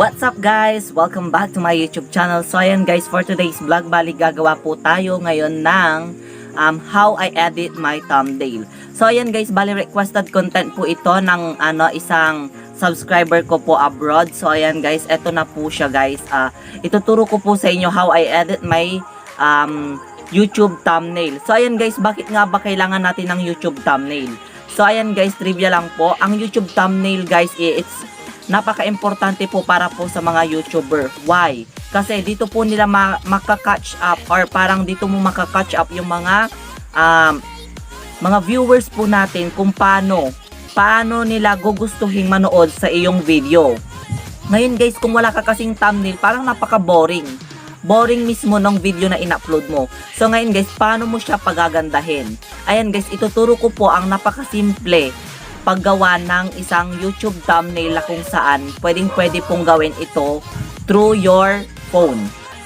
What's up guys? Welcome back to my YouTube channel. So ayan guys, for today's vlog, balik gagawa po tayo ngayon ng how I edit my thumbnail. So ayan guys, bali requested content po ito ng isang subscriber ko po abroad. So ayan guys, eto na po siya guys. Ituturo ko po sa inyo how I edit my YouTube thumbnail. So ayan guys, bakit nga ba kailangan natin ng YouTube thumbnail? So ayan guys, trivia lang po. Ang YouTube thumbnail guys, it's napaka-importante po para po sa mga YouTuber. Why? Kasi dito po nila maka-catch up, or parang dito mo maka-catch up yung mga viewers po natin kung paano nila gugustuhin manood sa iyong video. Ngayon guys, kung wala ka kasing thumbnail, parang napaka-boring. Boring mismo ng video na in-upload mo. So ngayon guys, paano mo siya pagagandahin? Ayan guys, ituturo ko po ang napaka-simple paggawa ng isang YouTube thumbnail na kung saan pwede pong gawin ito through your phone,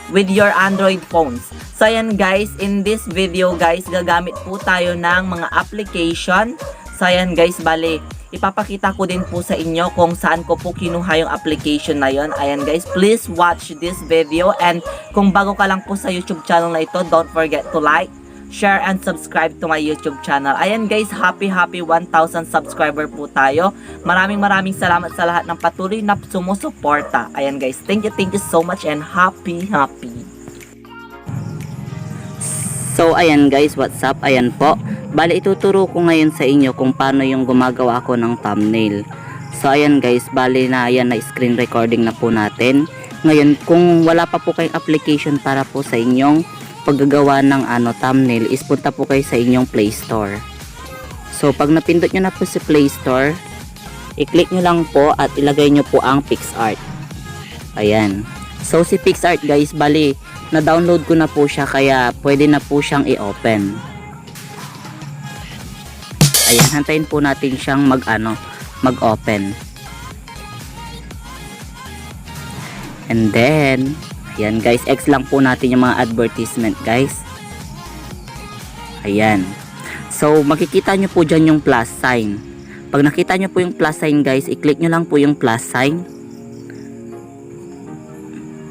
with your Android phones. So ayan guys, in this video guys, gagamit po tayo ng mga application. So ayan guys, bali ipapakita ko din po sa inyo kung saan ko po kinuha yung application na yon. Ayan guys, please watch this video, and kung bago ka lang po sa YouTube channel na ito, don't forget to like, share, and subscribe to my YouTube channel. Ayan guys, happy 1,000 subscriber po tayo. Maraming salamat sa lahat ng patuloy na sumusuporta. Ayan guys, thank you so much, and happy. So ayan guys, what's up? Ayan po, bali ituturo ko ngayon sa inyo kung paano yung gumagawa ko ng thumbnail. So ayan guys, bali na ayan na screen recording na po natin. Ngayon, kung wala pa po kayong application para po sa inyong paggagawa ng thumbnail, is punta po kayo sa inyong Play Store. So pag napindot nyo na po si Play Store, i-click nyo lang po at ilagay nyo po ang PixArt. Ayan. So si PixArt guys, bali na-download ko na po siya, kaya pwede na po siyang i-open. Ayan, hantayin po natin siyang mag-open. And then ayan guys, X lang po natin yung mga advertisement guys. Ayan. So makikita nyo po dyan yung plus sign. Pag nakita nyo po yung plus sign guys, i-click nyo lang po yung plus sign.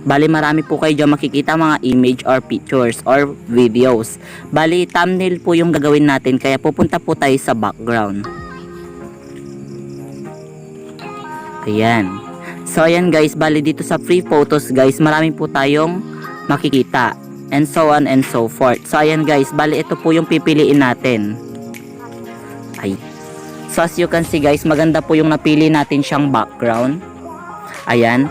Bali marami po kayo dyan makikita mga image or pictures or videos. Bali thumbnail po yung gagawin natin, kaya pupunta po tayo sa background. Ayan. So ayan guys, bali dito sa free photos guys, marami po tayong makikita, and so on and so forth. So ayan guys, bali ito po yung pipiliin natin. So as you can see guys, maganda po yung napili natin siyang background. Ayan.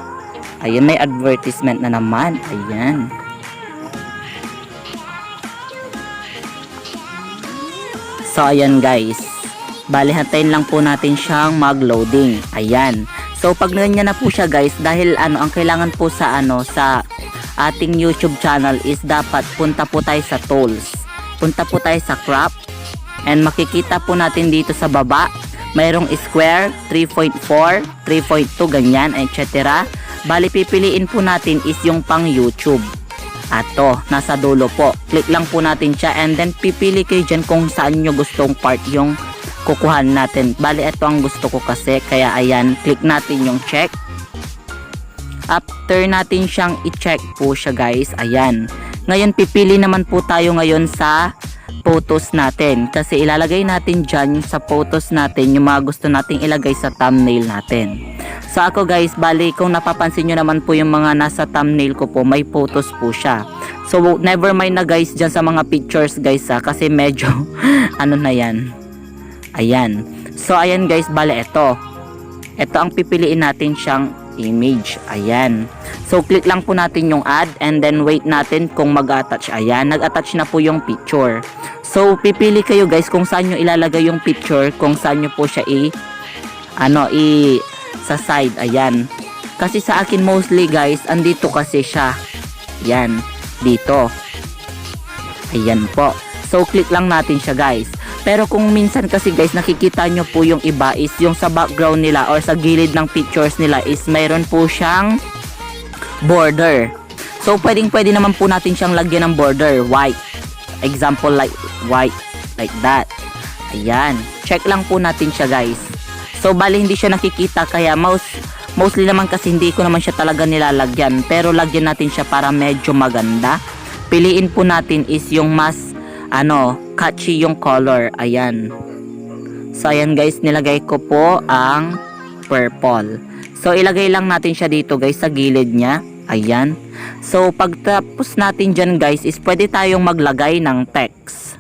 Ayan, may advertisement na naman. Ayan. So ayan guys, bali hantayin lang po natin siyang mag-loading. Ayan. So pag ganyan na po siya guys, dahil ang kailangan po sa sa ating YouTube channel is dapat punta po tayo sa tools. Punta po tayo sa crop, and makikita po natin dito sa baba, mayroong square, 3.4, 3.2, ganyan, etc. Bali pipiliin po natin is yung pang YouTube. Ato, nasa dulo po. Click lang po natin siya, and then pipili kayo dyan kung saan nyo gustong part yung kukuhan natin. Bali ito ang gusto ko kasi, kaya ayan, click natin yung check. After natin siyang i-check po siya guys, ayan. Ngayon pipili naman po tayo ngayon sa photos natin, kasi ilalagay natin dyan sa photos natin yung mga gusto nating ilagay sa thumbnail natin. So ako guys, bali kung napapansin nyo naman po yung mga nasa thumbnail ko po, may photos po siya. So never mind na guys dyan sa mga pictures guys kasi medyo na yan. Ayan. So ayan guys, bali ito ang pipiliin natin siyang image. Ayan. So click lang po natin yung add, and then wait natin kung mag-attach. Ayan, nag-attach na po yung picture. So pipili kayo guys kung saan nyo ilalagay yung picture, kung saan nyo po siya sa side. Ayan. Kasi sa akin mostly guys, andito kasi siya. Ayan, dito. Ayan po. So click lang natin siya guys. Pero kung minsan kasi guys, nakikita nyo po yung iba is yung sa background nila or sa gilid ng pictures nila is mayroon po siyang border. So pwede naman po natin siyang lagyan ng border, white. Example like white, like that. Ayan. Check lang po natin siya guys. So bali hindi siya nakikita, kaya Mostly naman kasi hindi ko naman siya talaga nilalagyan, pero lagyan natin siya para medyo maganda. Piliin po natin is yung mas catchy yung color. Ayan. So ayan guys, nilagay ko po ang purple. So ilagay lang natin siya dito guys sa gilid niya. Ayan. So pagtapos natin dyan guys is pwede tayong maglagay ng text.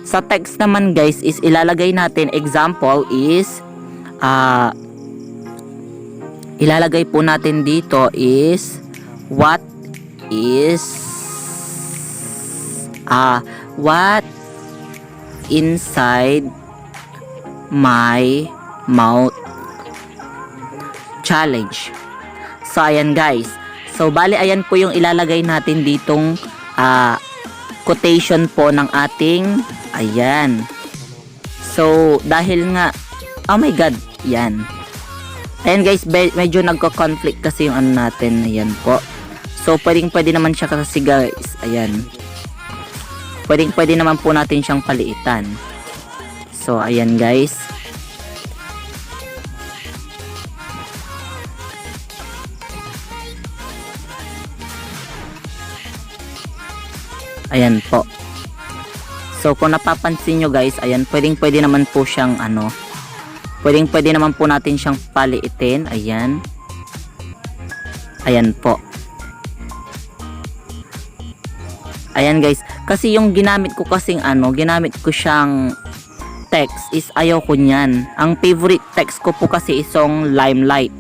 Sa text naman guys is ilalagay natin, example is ilalagay po natin dito is what inside my mouth challenge. So ayan guys. So bali ayan po yung ilalagay natin ditong quotation po ng ating ayan. So dahil nga oh my god, yan. Ayan guys, medyo nagko-conflict kasi yung natin. Ayan po. So pwede naman siya kasi guys. Ayan. Pwede naman po natin siyang paliitan. So ayan guys. Ayan po. So kung napapansin nyo guys, ayan, pwede naman po siyang pwede naman po natin siyang paliitin. Ayan. Ayan po. Ayan guys, kasi yung ginamit ko kasing ginamit ko siyang text is ayaw ko niyan. Ang favorite text ko po kasi isong Limelight.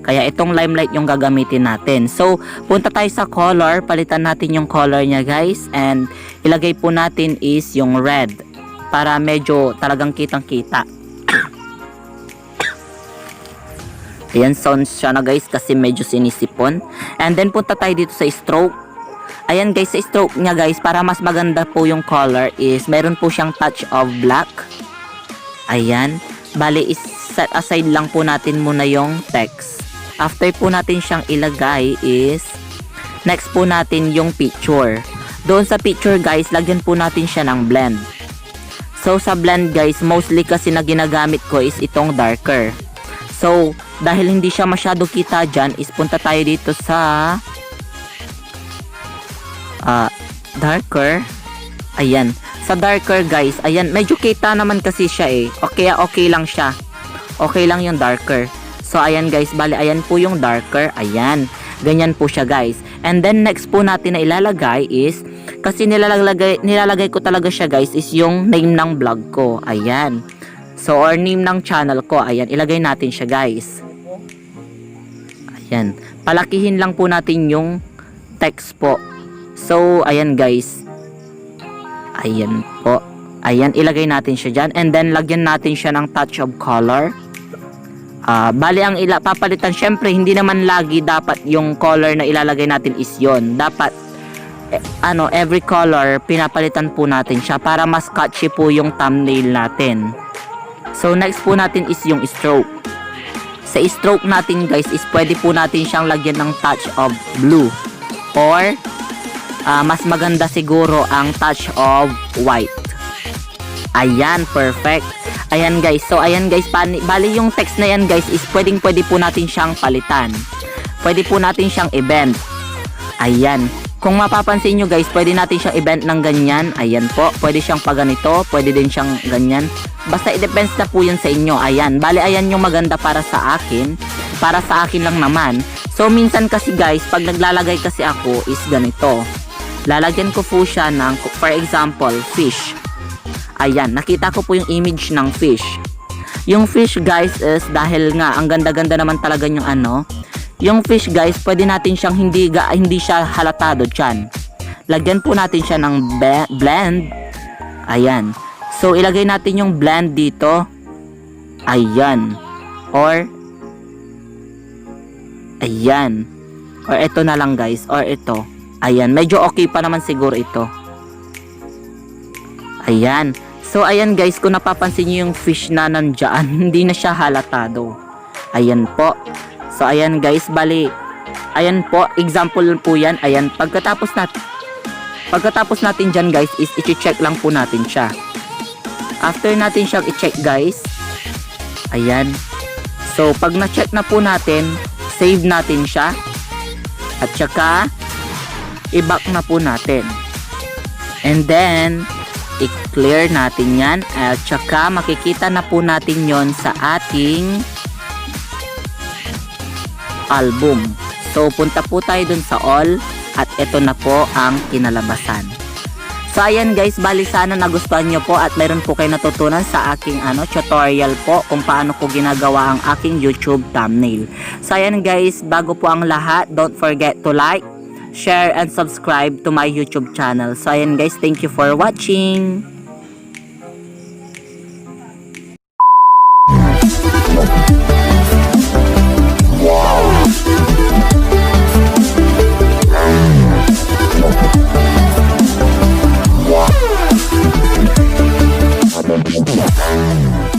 Kaya itong Limelight yung gagamitin natin. So, punta tayo sa color. Palitan natin yung color niya guys. And ilagay po natin is yung red. Para medyo talagang kitang-kita. Ayan, sounds siya na guys kasi medyo sinisipon. And then punta tayo dito sa stroke. Ayan guys, sa stroke niya guys, para mas maganda po yung color is meron po siyang touch of black. Ayan. Bali, set aside lang po natin muna yung text. After po natin siyang ilagay is next po natin yung picture. Doon sa picture guys, lagyan po natin siya ng blend. So sa blend guys, mostly kasi na ginagamit ko is itong darker. So dahil hindi siya masyado kita dyan, is punta tayo dito sa darker. Ayan. Sa darker guys, ayan, medyo kita naman kasi siya eh. Okay lang siya. Okay lang yung darker. So ayan guys, bali ayan po yung darker. Ayan. Ganyan po siya guys. And then next po natin na ilalagay is, kasi nilalagay ko talaga siya guys, is yung name ng vlog ko. Ayan. So or name ng channel ko. Ayan, ilagay natin siya guys. Ayan. Palakihin lang po natin yung text po. So ayan guys. Ayan po. Ayan, ilagay natin siya dyan. And then lagyan natin siya ng touch of color. Bali ang papalitan, syempre hindi naman lagi dapat yung color na ilalagay natin is yon. Dapat every color pinapalitan po natin siya para mas catchy po yung thumbnail natin. So next po natin is yung stroke. Sa stroke natin guys is pwede po natin siyang lagyan ng touch of blue or mas maganda siguro ang touch of white. Ayan, perfect. Ayan guys, so ayan guys, bali yung text na yan guys is pwede po natin siyang palitan. Pwede po natin siyang i-bend. Ayan, kung mapapansin nyo guys, pwede natin siyang i-bend ng ganyan. Ayan po, pwede siyang paganito, pwede din siyang ganyan. Basta i-depends na po yun sa inyo. Ayan, bali ayan yung maganda para sa akin. Para sa akin lang naman. So minsan kasi guys, pag naglalagay kasi ako is ganito. Lalagyan ko po siya ng, for example, fish. Ayan, nakita ko po yung image ng fish. Yung fish guys is dahil nga ang ganda-ganda naman talaga yung yung fish guys, pwede natin siyang hindi siya halatado dyan. Lagyan po natin siya ng blend. Ayan. So ilagay natin yung blend dito. Ayan. Or ayan. Or ito na lang guys, or ito. Ayan, medyo okay pa naman siguro ito. Ayan. So ayan guys, kung napapansin niyo yung fish na nandiyan, hindi na siya halatado. Ayan po. So ayan guys, bali ayan po, example po yan. Ayan, pagkatapos natin dyan guys is i-check lang po natin siya. After natin siyang i-check guys, ayan. So, pag na-check na po natin, save natin siya. At saka, i-back na po natin. And then, i-clear natin yan. At saka, makikita na po natin yon sa ating album. So, punta po tayo dun sa all. At ito na po ang kinalabasan. So, ayan guys, bali sana nagustuhan nyo po at mayroon po kayo natutunan sa aking tutorial po kung paano ko ginagawa ang aking YouTube thumbnail. So, ayan guys, bago po ang lahat, don't forget to like, share, and subscribe to my YouTube channel. So, ayan guys, thank you for watching.